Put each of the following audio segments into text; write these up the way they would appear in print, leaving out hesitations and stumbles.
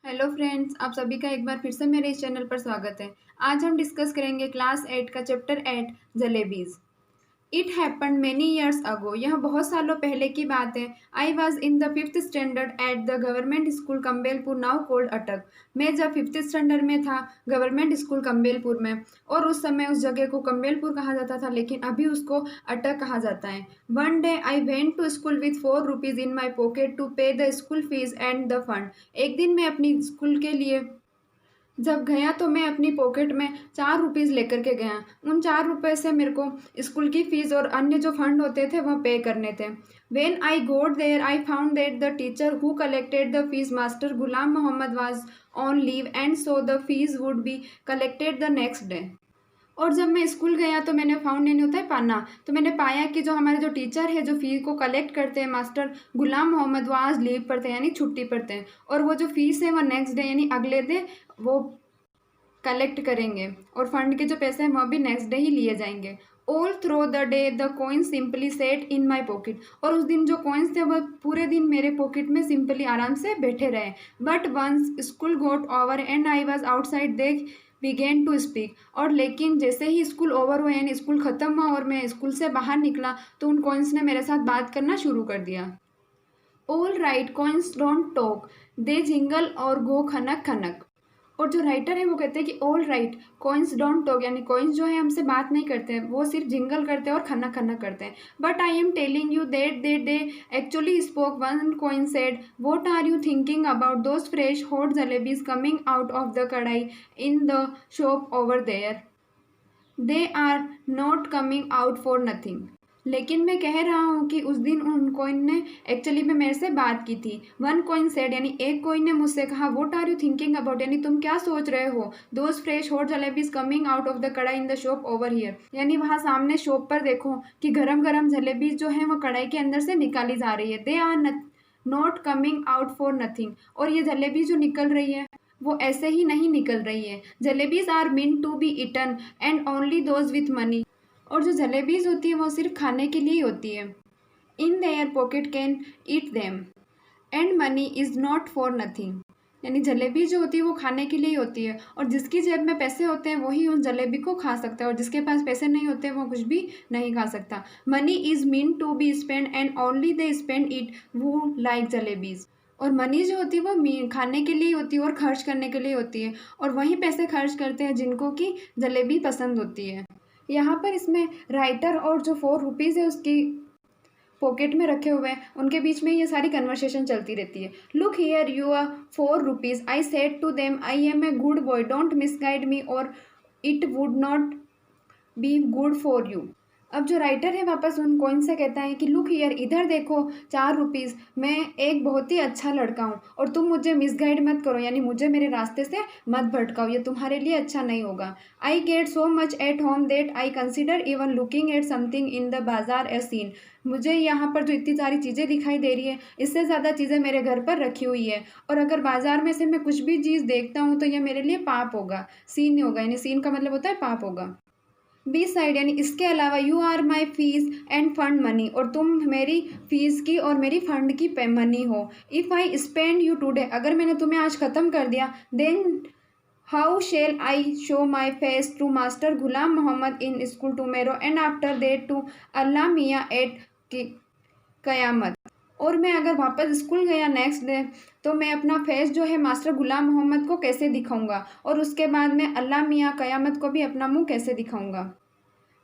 Hello friends, आप सभी का एक बार फिर से मेरे इस चैनल पर स्वागत है। आज हम डिस्कस करेंगे क्लास 8 का chapter 8 jalebis. It happened many years ago. यह बहुत सालों पहले की बात है। I was in the fifth standard at the government school Campbellpur, now called Attock. मैं जब फिफ्थ स्टैंडर्ड में था गवर्नमेंट स्कूल कम्बेलपुर में, और उस समय उस जगह को कम्बेलपुर कहा जाता था, लेकिन अभी उसको अटक कहा जाता है। One day I went to school with 4 rupees in my pocket to pay the school fees and the fund. एक दिन मैं अपनी स्कूल के लिए जब गया तो मैं अपनी पॉकेट में 4 रुपीज़ लेकर के गया। उन 4 रुपये से मेरे को स्कूल की फीस और अन्य जो फंड होते थे वह पे करने थे। When I got there I found that the teacher who collected the fees, master Ghulam Mohammad, was on leave and so the fees would be collected the next day. और जब मैं स्कूल गया तो मैंने फाउंड नहीं होता है पाना, तो मैंने पाया कि जो हमारे जो टीचर है जो फ़ी को कलेक्ट करते हैं, मास्टर गुलाम मोहम्मद, वो आज लीव पर थे यानी छुट्टी पर थे, और वो जो फीस है वो नेक्स्ट डे यानी अगले दिन वो कलेक्ट करेंगे, और फंड के जो पैसे हैं वह भी नेक्स्ट डे ही लिए जाएंगे। All through the day the coins simply set in my pocket. और उस दिन जो कॉइन्स थे वह पूरे दिन मेरे पॉकेट में सिंपली आराम से बैठे रहे। But once school got over and I was outside they began to speak. और लेकिन जैसे ही स्कूल ओवर हुआ यानी स्कूल ख़त्म हुआ और मैं स्कूल से बाहर निकला तो उन कॉइन्स ने मेरे साथ बात करना शुरू कर दिया। All right coins don't talk, they jingle और गो खनक खनक। और जो राइटर है वो कहते हैं कि all right coins don't talk, यानी कॉइन्स जो है हमसे बात नहीं करते हैं, वो सिर्फ जिंगल करते हैं और खनक खनक करते हैं। But I am telling you that they actually spoke. One coin said, what are you thinking about those fresh hot jalebis coming out of the kadhai in the shop over there? They are not coming out for nothing. लेकिन मैं कह रहा हूँ कि उस दिन उन coin ने एक्चुअली में मेरे से बात की थी। वन कॉइन सेड यानी एक कॉइन ने मुझसे कहा, what are you thinking about, यानी तुम क्या सोच रहे हो, those fresh hot jalebis coming out of the kadhai in the shop over here. यानी वहाँ सामने शॉप पर देखो कि गरम गरम जलेबीज जो है वो कढ़ाई के अंदर से निकाली जा रही है। They are not coming out for nothing. और ये जलेबी जो निकल रही है वो ऐसे ही नहीं निकल रही है। Jalebis are meant to be eaten and only those with money. और जो जलेबीज होती है वो सिर्फ खाने के लिए ही होती है। In their pocket can eat them and money is not for nothing. यानी जलेबी जो होती है वो खाने के लिए ही होती है, और जिसकी जेब में पैसे होते हैं वही उस जलेबी को खा सकता है, और जिसके पास पैसे नहीं होते वो कुछ भी नहीं खा सकता। Money is meant to be spend and only they spend it who like jalebis. और मनी जो होती है वो खाने के लिए होती है और खर्च करने के लिए होती है, और वही पैसे खर्च करते हैं जिनको कि जलेबी पसंद होती है। यहाँ पर इसमें राइटर और जो 4 रुपीज़ है उसकी पॉकेट में रखे हुए हैं उनके बीच में ये सारी कन्वर्सेशन चलती रहती है। Look here you are 4 rupees, I said to them I am a good boy, don't misguide me or it would not be good for you. अब जो राइटर है वापस उन कॉइन से कहता है कि लुक हियर, इधर देखो 4 रुपीज़, मैं एक बहुत ही अच्छा लड़का हूँ और तुम मुझे मिसगाइड मत करो, यानी मुझे मेरे रास्ते से मत भटकाओ, ये तुम्हारे लिए अच्छा नहीं होगा। I get so much at home that I consider even looking at something in the बाजार ए सीन। मुझे यहाँ पर जो इतनी सारी चीज़ें दिखाई दे रही है इससे ज़्यादा चीज़ें मेरे घर पर रखी हुई है, और अगर बाजार में से मैं कुछ भी चीज़ देखता हूँ तो यह मेरे लिए पाप होगा, सीन नहीं होगा, यानी सीन का मतलब होता है पाप होगा। बी साइड यानी इसके अलावा you are my fees and fund money, और तुम मेरी फीस की और मेरी फंड की मनी हो। If I spend you today, अगर मैंने तुम्हें आज ख़त्म कर दिया, then how shall I show my face to master Ghulam Mohammad in school tomorrow and after that to Allah Miyan at क़यामत। और मैं अगर वापस स्कूल गया नेक्स्ट डे तो मैं अपना फेस जो है मास्टर गुलाम मोहम्मद को कैसे दिखाऊंगा, और उसके बाद मैं अल्लाह मियाँ क़यामत को भी अपना मुंह कैसे दिखाऊंगा।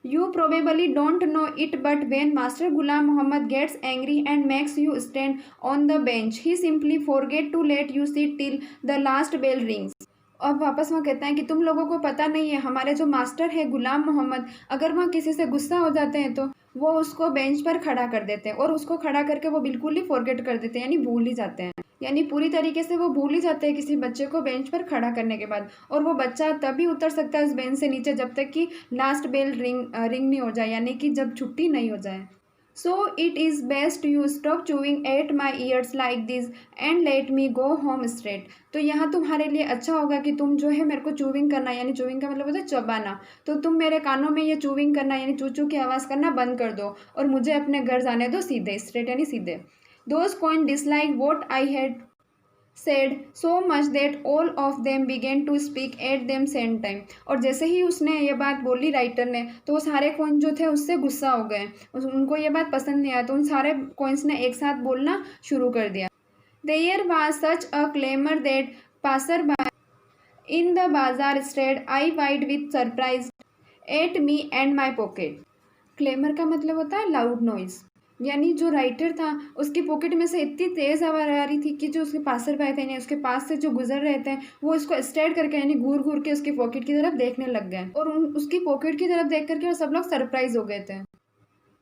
You probably don't know it, but when Master Ghulam Muhammad gets angry and makes you stand on the bench, he simply forget to let you sit till the last bell rings. अब वापस वह कहता है कि तुम लोगों को पता नहीं है, हमारे जो मास्टर है गुलाम मोहम्मद, अगर वह किसी से गुस्सा हो जाते हैं तो वो उसको बेंच पर खड़ा कर देते हैं, और उसको खड़ा करके वो बिल्कुल ही फॉरगेट कर देते हैं, यानी भूल ही जाते हैं, यानी पूरी तरीके से वो भूल ही जाते हैं किसी बच्चे को बेंच पर खड़ा करने के बाद। और वो बच्चा तभी उतर सकता है उस बेंच से नीचे जब तक कि लास्ट बेल रिंग नहीं हो जाए, यानी कि जब छुट्टी नहीं हो जाए। So it is best you stop chewing at my years like this and let me go home straight. तो यहाँ तुम्हारे लिए अच्छा होगा कि तुम जो है मेरे को चूविंग करना, यानी चूविंग का मतलब होता है चबाना, तो तुम मेरे कानों में ये चूविंग करना यानी चू चू की आवाज़ करना बंद कर दो और मुझे अपने घर जाने दो सीधे, स्ट्रेट यानी सीधे। Those coin dislike what I had said so much that all of them began to speak at them same time। और जैसे ही उसने ये बात बोली राइटर ने, तो वो सारे कॉइन जो थे उससे गुस्सा हो गए, उनको ये बात पसंद नहीं आया, तो उन सारे कॉइन्स ने एक साथ बोलना शुरू कर दिया। There was such a clamor that passerby in the bazaar stared eye-wide with surprise at me and my pocket। Claimer का मतलब होता है लाउड नॉइज, यानी जो राइटर था उसकी पॉकेट में से इतनी तेज आवाज आ रही थी कि जो उसके पासर पाए थे यानी उसके पास से जो गुजर रहे थे वो उसको स्टेयर करके यानी घूर घूर के उसकी पॉकेट की तरफ देखने लग गए, और उसकी पॉकेट की तरफ देख करके वो सब लोग सरप्राइज हो गए थे।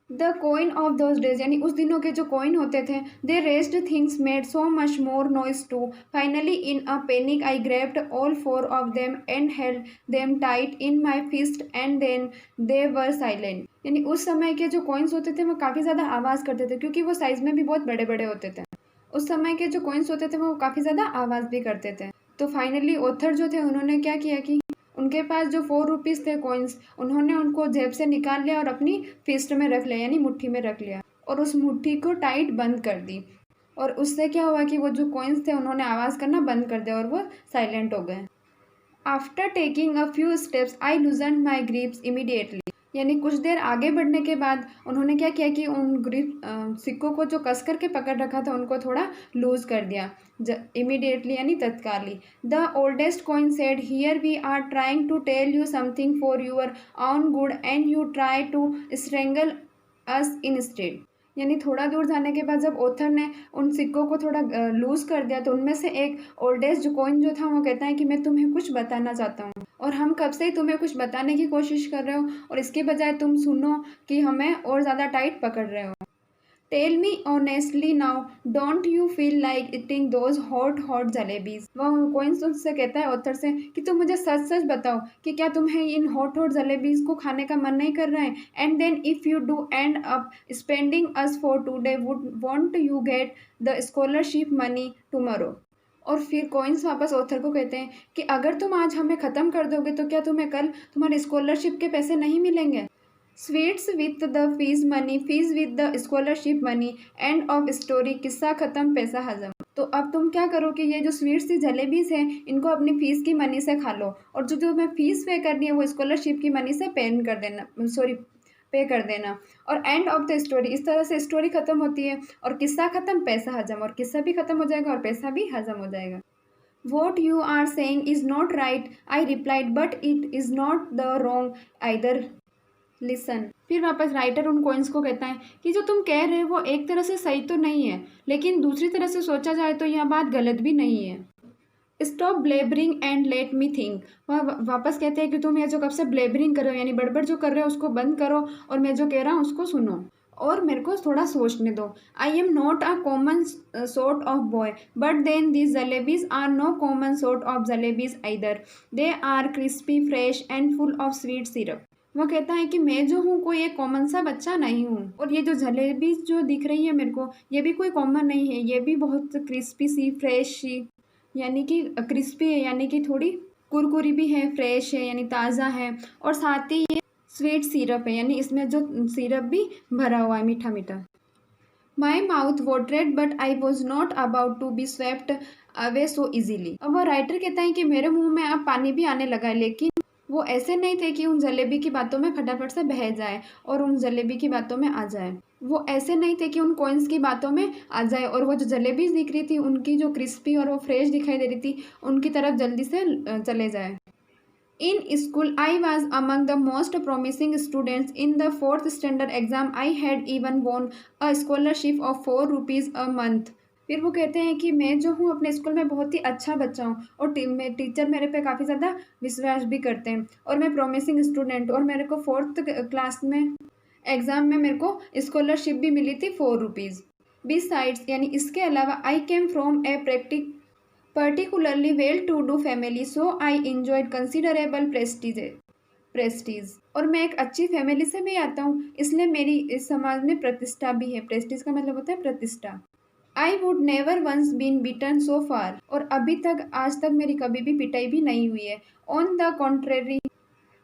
The coin of those days यानी उस दिनों के जो कॉइन होते थे, they raised things made so much more noise to finally in a panic I grabbed all four of them and held them tight in my fist and then they were silent. यानी उस समय के जो coins होते थे वो काफ़ी ज़्यादा आवाज़ करते थे, क्योंकि वो साइज़ में भी बहुत बड़े बड़े होते थे। उस समय के जो कॉइन्स होते थे वो काफ़ी ज़्यादा आवाज़ भी करते थे। तो फाइनली ऑथर जो थे उन्होंने क्या किया कि उनके पास जो 4 रुपीज़ थे कॉइन्स, उन्होंने उनको जेब से निकाल लिया और अपनी फिस्ट में रख लिया यानी मुट्ठी में रख लिया, और उस मुट्ठी को टाइट बंद कर दी। और उससे क्या हुआ कि वो जो कॉइन्स थे उन्होंने आवाज़ करना बंद कर दिया और वो साइलेंट हो गए। After taking a few steps I loosen my grips immediately. यानी कुछ देर आगे बढ़ने के बाद उन्होंने क्या किया कि उन ग्रिप सिक्कों को जो कस करके पकड़ रखा था उनको थोड़ा लूज कर दिया, इमीडिएटली यानी तत्काली। The oldest coin said here we are trying to tell you something for your own good and you try to strangle us instead. यानी थोड़ा दूर जाने के बाद जब ऑथर ने उन सिक्कों को थोड़ा लूज कर दिया, तो उनमें से एक ओल्डेस्ट जो कॉइन जो था वो कहता है कि मैं तुम्हें कुछ बताना चाहता हूँ, और हम कब से ही तुम्हें कुछ बताने की कोशिश कर रहे हो और इसके बजाय तुम सुनो कि हमें और ज़्यादा टाइट पकड़ रहे हो। Tell me honestly now don't you feel like eating those hot hot jalebis. वह कॉइन्स उससे कहता है ऑथर से कि तुम मुझे सच सच बताओ कि क्या तुम्हें इन हॉट हॉट जलेबीज को खाने का मन नहीं कर रहा है। And then if you do end up spending us for today would won't you get the scholarship money tomorrow. और फिर कॉइन्स वापस ऑथर को कहते हैं कि अगर तुम आज हमें ख़त्म कर दोगे तो क्या तुम्हें कल तुम्हारे स्कॉलरशिप के पैसे नहीं मिलेंगे। Sweets with the fees money, fees with the scholarship money, end of story, किस्सा ख़त्म पैसा हजम। तो अब तुम क्या करो कि ये जो स्वीट्स की जलेबीज हैं इनको अपनी फ़ीस की मनी से खा लो, और जो तुम्हें फ़ीस पे करनी है वो स्कॉलरशिप की मनी से पे कर देना। और एंड ऑफ द स्टोरी, इस तरह से स्टोरी ख़त्म होती है और किस्सा ख़त्म पैसा हजम, और किस्सा भी ख़त्म हो जाएगा और पैसा भी हजम हो जाएगा। What you are saying is not right, I replied, but it is not the wrong either. Listen। फिर वापस राइटर उन कॉइन्स को कहता है कि जो तुम कह रहे हो वो एक तरह से सही तो नहीं है, लेकिन दूसरी तरह से सोचा जाए तो यह बात गलत भी नहीं है। Stop blabbering and let me think. वह वापस कहते हैं कि तुम ये जो कब से ब्लेबरिंग कर रहे हो यानी बड़बड़ जो कर रहे हो उसको बंद करो, और मैं जो कह रहा हूँ उसको सुनो और मेरे को थोड़ा सोचने दो। I am not a common sort of boy, but then these jalebis are no common sort of jalebis either, they are crispy fresh and full of sweet syrup. वो कहता है कि मैं जो हूँ कोई एक कॉमन सा बच्चा नहीं हूँ, और ये जो जलेबी जो दिख रही है मेरे को ये भी कोई कॉमन नहीं है, ये भी बहुत क्रिस्पी सी फ्रेश सी, यानी कि क्रिस्पी है यानी कि थोड़ी कुरकुरी भी है, फ्रेश है यानी ताज़ा है, और साथ ही ये स्वीट सिरप है यानी इसमें जो सिरप भी भरा हुआ है मीठा मीठा। My mouth watered but I was not about to be swept away so easily. अब वो राइटर कहता है कि मेरे मुंह में अब पानी भी आने लगा है, लेकिन वो ऐसे नहीं थे कि उन जलेबी की बातों में फटाफट से बह जाए और उन जलेबी की बातों में आ जाए। वो ऐसे नहीं थे कि उन कॉइन्स की बातों में आ जाए और वो जो जलेबी दिख रही थी उनकी जो क्रिस्पी और वो फ्रेश दिखाई दे रही थी उनकी तरफ जल्दी से चले जाए। In school, I was among the most promising students. In the 4th standard exam, I had even won a scholarship of 4 rupees a month. फिर वो कहते हैं कि मैं जो हूँ अपने स्कूल में बहुत ही अच्छा बच्चा हूँ, और टीचर मेरे पे काफ़ी ज़्यादा विश्वास भी करते हैं, और मैं प्रॉमिसिंग स्टूडेंट, और मेरे को 4th क्लास में एग्ज़ाम में मेरे को स्कॉलरशिप भी मिली थी 4 रुपीज़। बिसाइड्स यानी इसके अलावा I came from a particularly well-to-do family, so I enjoyed considerable prestige। और मैं एक अच्छी फैमिली से भी आता हूँ, इसलिए मेरी इस समाज में प्रतिष्ठा भी है। प्रेस्टीज का मतलब होता है प्रतिष्ठा। I would never once been beaten so far, और अभी तक आज तक मेरी कभी भी पिटाई भी नहीं हुई है। On the contrary,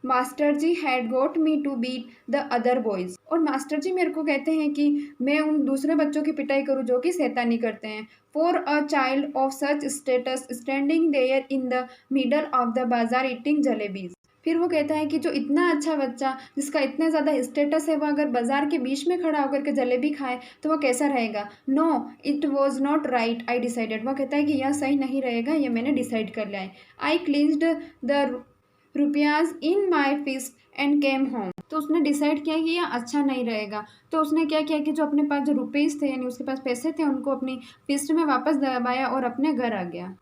master ji had got me to beat the other boys. और मास्टर जी मेरे को कहते हैं कि मैं उन दूसरे बच्चों की पिटाई करूँ जो कि शैतानी करते हैं। For a child of such status standing there in the middle of the bazaar eating jalebis. फिर वो कहता है कि जो इतना अच्छा बच्चा जिसका इतना ज़्यादा स्टेटस है वो अगर बाजार के बीच में खड़ा होकर के जलेबी खाए तो वो कैसा रहेगा। No it was not right I decided. वो कहता है कि यह सही नहीं रहेगा, यह मैंने डिसाइड कर लिया है। I clenched the rupayas in my fist and came home. तो उसने डिसाइड किया कि यह अच्छा नहीं रहेगा, तो उसने क्या किया कि जो अपने पास जो रुपीज़ थे यानी उसके पास पैसे थे उनको अपनी फिस्ट में वापस दबाया और अपने घर आ गया।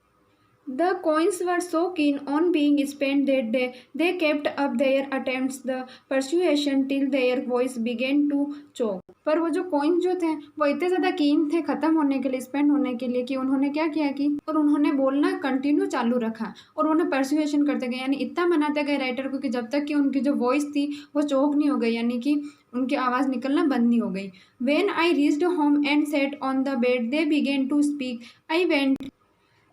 The coins were so keen on being spent that day, they kept up their attempts the persuasion till their voice began to choke. पर वो जो कॉइन्स जो थे वो इतने ज़्यादा कीन थे ख़त्म होने के लिए, स्पेंड होने के लिए, कि उन्होंने क्या किया कि और उन्होंने बोलना कंटिन्यू चालू रखा और उन्हें परसुएशन करते गए, यानी इतना मनाते गए राइटर को कि जब तक कि उनकी जो वॉइस थी वो चोक नहीं हो गई, यानी कि उनकी आवाज़ निकलना बंद नहीं हो गई। When I reached home and sat on the bed, they began to speak. I went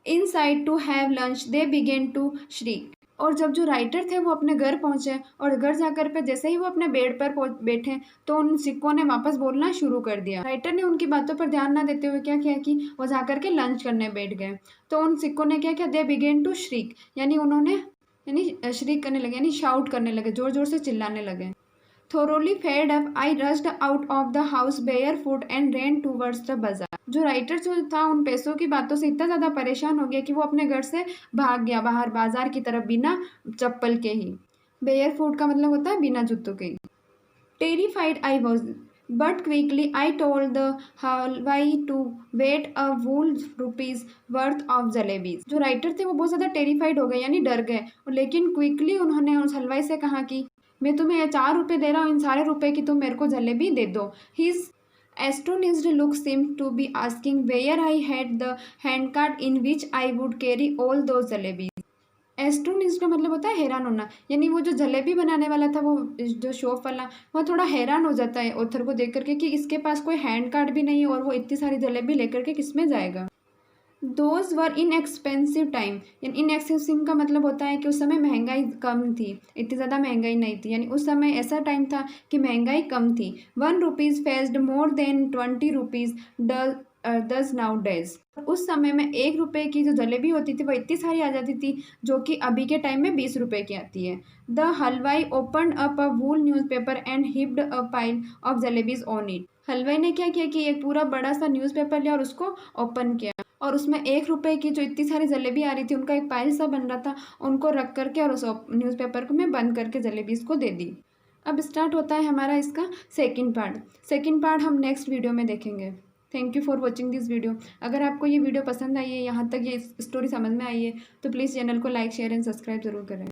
inside to have lunch, they began to shriek. और जब जो राइटर थे वो अपने घर पहुंचे और घर जाकर पे जैसे ही वो अपने बेड पर बैठे तो उन सिक्कों ने वापस बोलना शुरू कर दिया। राइटर ने उनकी बातों पर ध्यान ना देते हुए क्या किया कि वो जाकर के लंच करने बैठ गए। तो उन सिक्कों ने क्या किया, दे बिगेन टू श्रीक, यानी उन्होंने श्रीक करने लगे, यानी शाउट करने लगे, जोर जोर से चिल्लाने लगे। Thoroughly fed up, I rushed out of the house barefoot and ran towards the bazaar. जो राइटर जो था उन पैसों की बातों से इतना ज़्यादा परेशान हो गया कि वो अपने घर से भाग गया बाहर बाजार की तरफ बिना चप्पल के ही। बेयरफुट का मतलब होता है बिना जूतों के ही। Terrified I was, but quickly I told the halwai to wait a whole rupees worth of jalebis. जो राइटर थे वो बहुत ज़्यादा टेरिफाइड हो गए, यानी डर गए, लेकिन क्विकली उन्होंने उस हलवाई से कहा कि मैं तुम्हें ये 4 रुपये दे रहा हूँ, इन सारे रुपए की तुम मेरे को जलेबी दे दो। His astonished look seemed to be asking where I had the handcart in which I would carry all those jalebis. एस्टोनिस्ट का मतलब होता है हैरान होना, यानी वो जो जलेबी बनाने वाला था वो जो शॉप वाला वो थोड़ा हैरान हो जाता है ऑथर को देख करके कि इसके पास कोई हैंड कार्ड भी नहीं है और वो इतनी सारी जलेबी लेकर के किस में जाएगा। Those were in expensive time, यानी इन एक्सपेंसिव का मतलब होता है कि उस समय महंगाई कम थी, इतनी ज़्यादा महंगाई नहीं थी, यानी उस समय ऐसा टाइम था कि महंगाई कम थी। 1 rupees faced more than 20 rupees दस नाउ डेज। उस समय में 1 रुपये की जो जलेबी होती थी वो इतनी सारी आ जाती थी जो कि अभी के टाइम में 20 रुपये की आती है। द हलवाई open up a wool newspaper and heaped a pile of jalebis on it. हलवाई ने क्या किया कि एक पूरा बड़ा सा न्यूज़पेपर लिया और उसको ओपन किया और उसमें 1 रुपये की जो इतनी सारी जलेबी आ रही थी उनका एक पाइल सा बन रहा था, उनको रख करके और उस न्यूज़पेपर को में बंद करके जलेबीज को दे दी। अब स्टार्ट होता है हमारा इसका सेकंड पार्ट हम नेक्स्ट वीडियो में देखेंगे। Thank you for watching this video. अगर आपको ये वीडियो पसंद आई है, यहाँ तक ये स्टोरी समझ में आई है, तो प्लीज़ चैनल को लाइक शेयर एंड सब्सक्राइब ज़रूर करें।